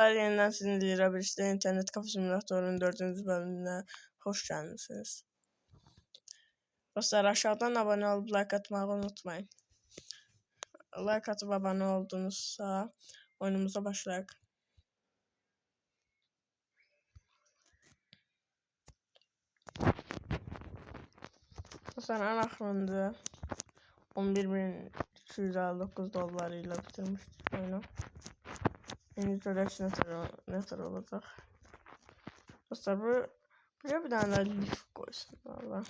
Yeniden sizinle Rabiriş'te internet kafe simülatörünün 4. bölümüne hoş geldiniz. Dostlar, aşağıdan abone olup like atmayı unutmayın. Like atıp abone oldunuzsa oyunumuza başlayalım. Dostlar, en aklımda 11.259 dolar ile bitirmiştik oyunu. Introduction netter olacak. Dostlar, buraya bir tane lif koysun valla.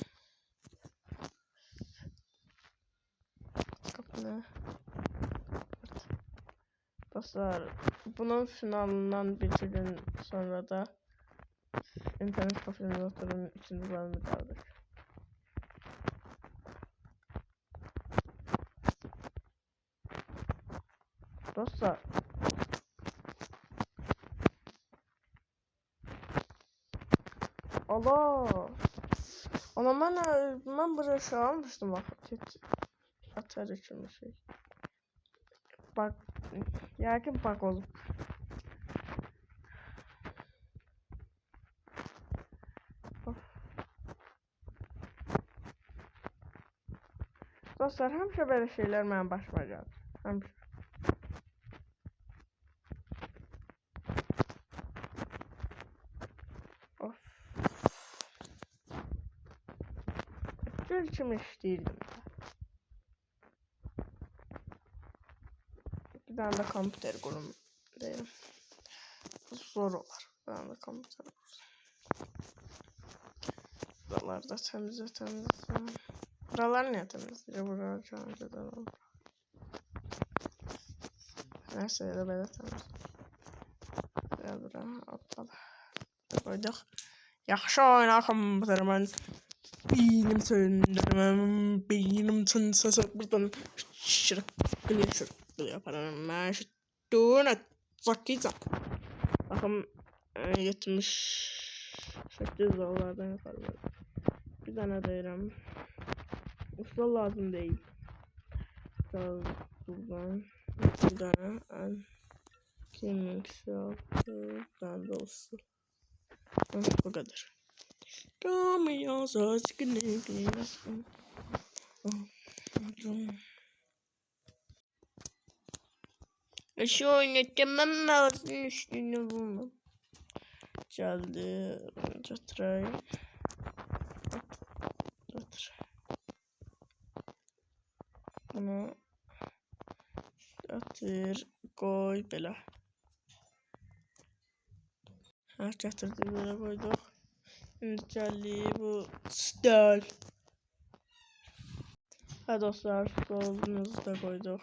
Kapını. Dostlar, bunun finalından bir gün sonra da internet kafenin oturun içinde bölümü kaldık. Dostlar, Allah ben buraya şey almıştım bak. Atar için bir şey. Bak, yakin bak olup. Dostlar, həmişə belə şeylər mənim başıma gəlir. Həmişə. Of. Gül kimi işləyirdim. Bir tane de kompüter kurum deyim. Zor olar. Bir tane de kompüter kurum. Buraları da temizle. Buralar niye temizliyor? Buralar çok önceden olur. Neyse ya da böyle temizle. Bura aptal. Koyduk. Yaxşı oyna kompüter ben. Beynim söndürmem. Beynim söndürmem. Buradan şırık yaparım. Ben şu doğuna çakacağım. Bakın 78 dolardan yaparım. Bir tane deyirəm. Usta lazım değil. Buradan bir tane kimiksi altı tane de olsun. Bu kadar. Kamiyasa sıkıntı. Şu oynatamam lazım üstüne bulmam. Geldi. Try. Bunu atır koy belə. Her getirdik belə koyduk. Şimdi geldi bu stol. Ha dostlar, stolumuzu da koyduk.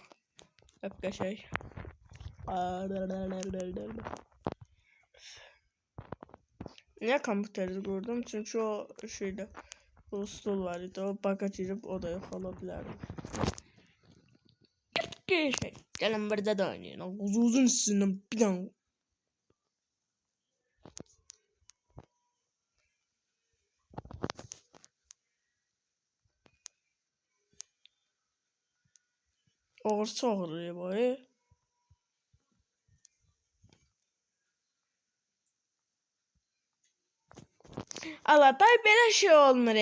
Hep şey. Niye kompüteri kurdum? Çünkü o şeyde bu stol var idi. O baka girip o da yok olabilirdi. Gelin burada da oynayın. Uzun üstünden bir tane. Ağırsa ağırıyor bu. Allah day belə şey olmur.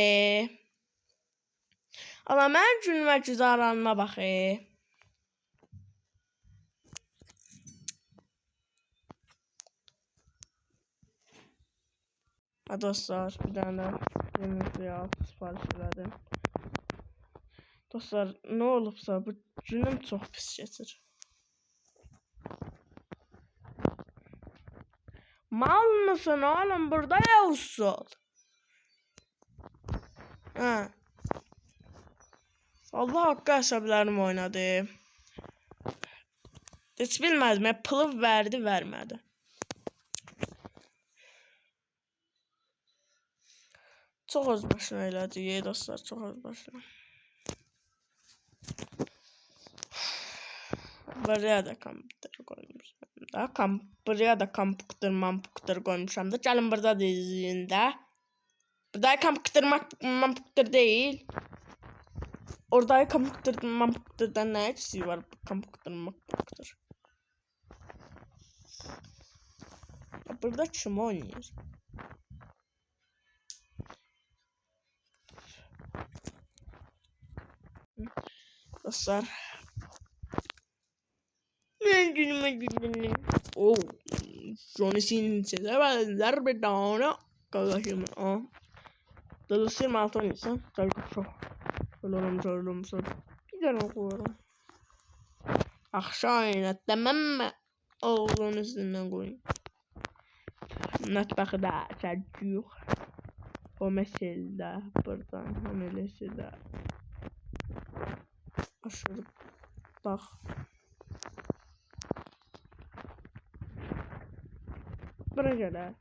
Allah mən günümə güzaranma bax. Ha dostlar, bir tane yemek ya sipariş verdim. Dostlar, ne olubsa bu günüm çok pis geçir. Mal mısın oğlum, burada ya usul? Ha. Allah hakkı hesaplarım oynadı. Hiç bilmezdim. Pılıv vermedi. Çok az başına elədi dostlar, çok az başına. Buraya da kompüter koymuşam. Buraya da kompüter koymuşam da. Gelin burada dizin de. Burada kompüter değil. Orada kompüterden ne eksiği var? Kompüter. Burada kim oynuyor? Dostlar. Ben günüme günüm. Oh. Johnny Sin'in size benzer bir tane kardeşim. Dolayısıyla 26 Nisan. Tabii çok. Söylüyorum. Bir tane okuyorum. Aşağı in tamam mı? Oğlun üstünden koyun. Mətbəxi də çəkiyik. O məsələdə buradan həmələsi də aşırdaq. Bura gələr.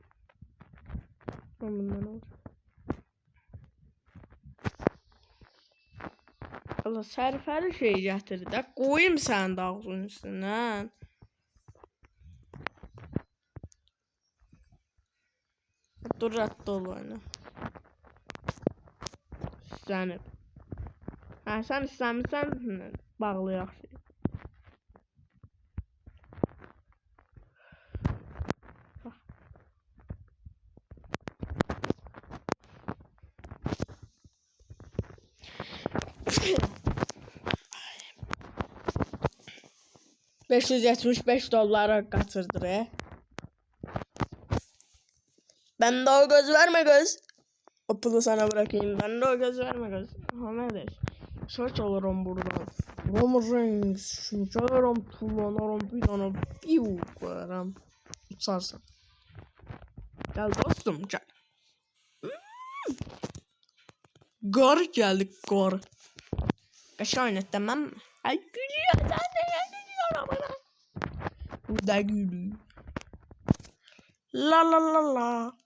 Bundan olur. Allah sərfəli şey gətirdi də. Qoyum sən də ağzının üstündən. Dur rədd ol oyunu. İstənib. Sən istəmirsən bağlayaq şey. $575 kaçırdır. Ben de o göz verme göz. O pulu sana bırakayım. Ben de o göz verme göz. Ha neredeyiz? Search alırım buradan. Roman Reigns. Şimdi çalarım tullanırım bir tane piu koyarım. Tutarsın. Gel dostum gel. Gar geldik gar. Kaç oynet tamam mı? Ay gülüyor zaten gülüyor bana. Bu da gülüyor. La la la la.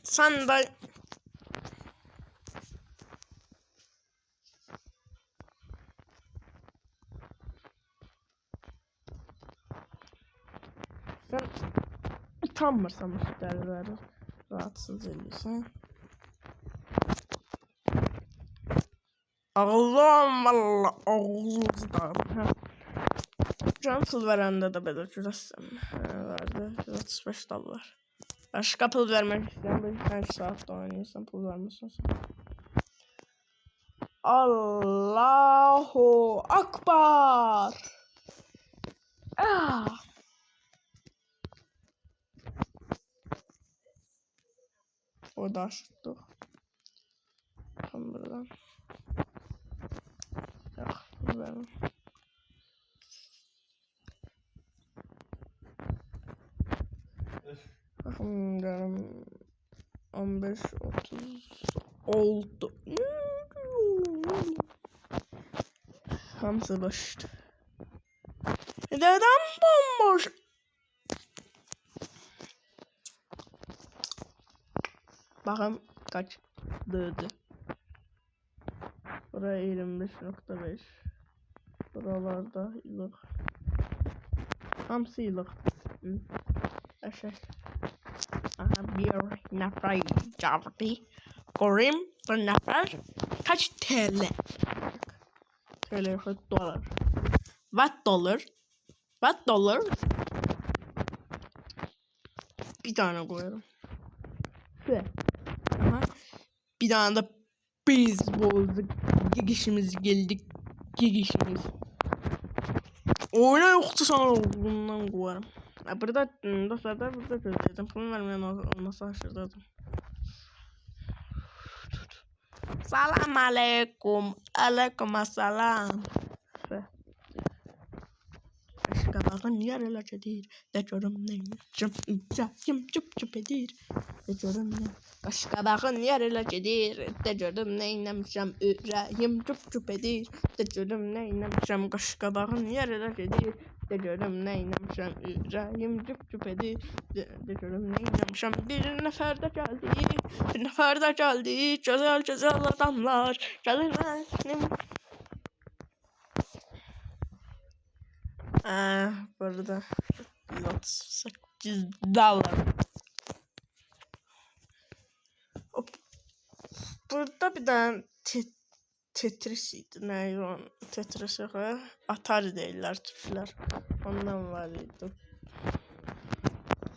Sen de sen utanmırsan müşterileri rahatsız ediyorsun. Allah'ım valla ağzınızı dağılın. Cansız verende de böyle şurası verdi. $135. Başka pul vermek isteyen bir kaç saat oynuyorsan pul vermişsin. Allahu Akbar. O da açtık. Tam buradan. Yok pul vermem. Bakın canım 15-30 oldu. Hamsi başladı. Neden bomboş? Bakın kaç dördü. Buraya 25.5. Buralarda yıllık. Hamsi yıllık. Aşağı. Aha bir nefer çarptı. Korim bir nefer kaç TL? TL dolar. Watt dolar. Bir tane koyarım. Şöyle. Aha. Bir tane de beyzbol gigişimiz geldik. Gigişimiz. Oyuna yoktu sana bundan koyarım. Burada dostlar burada gözledim. Bunu vermeyen olmasa aşırıdadım. Salam aleyküm. Aleyküm selam. Kabağın yarılaca değil. Decorum neymiş? Çıp edir. Decorum ne? Kaş kabağın yarılaca değil. Decorum neynemişem. Üreyim çıp edir. Decorum neynemişem. Kaş kabağın yarılaca değil. Decorum neynemişem. Üreyim çıp edir. Decorum neynemişem. Bir nefer de geldi. Bir nefer de geldi. Güzel adamlar. Gelirler. Burada $38. Hop. Burada bir tane Tetris idi. Neydi o? Tetris yok. Atari değiller Türkler. Ondan var idi.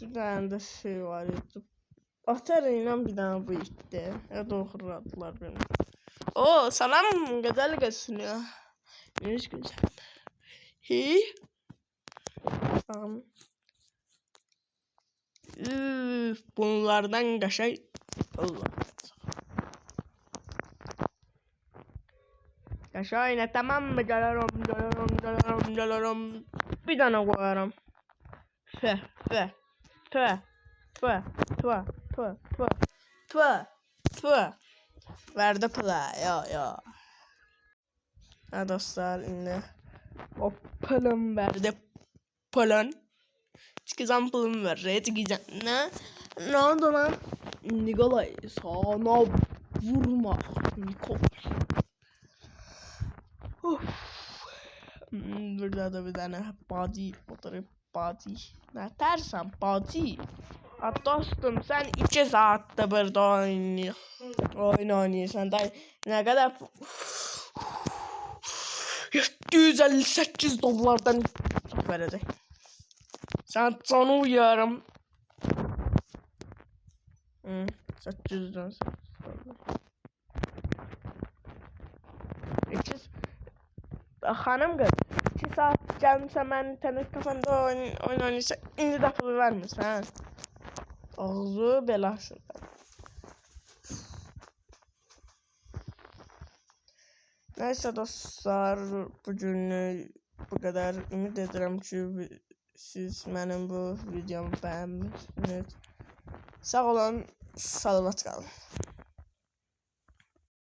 Bir tane de şey var idi. Atari ile bir tane bu idi. Ya da oxuradılar beni. Oo, salam güzel geçiniyor. Neymiş güzel. Hi. Bunlardan kaşay. Allah. Kaşay ne tamam mı? Gelirim. Bir tane koyarım. Tüh. Verdi play. Yo. Ha dostlar yine. O pılım verdi. Pılın. Çıkacağım pılım ver. Çıkacağım. Ne oldu lan? Nikolay sana vurma. Nikolay. Burada da bir tane body fotoğrafı body. Ne dersen body. Dostum sen 2 saatte burada oynuyorsun. Ne kadar 758 dolardan verecek. Sen sana uyarım. 800'den hanım kız 2 saat gelmişse ben internet kafanda oyun oynayırsa indi de pul vermiş ha. Ağzı bela şurada. Neyse dostlar bugün bu kadar. Ümid ederim ki siz benim bu videomu beğenmişsiniz. Sağ olun, salamat kalın.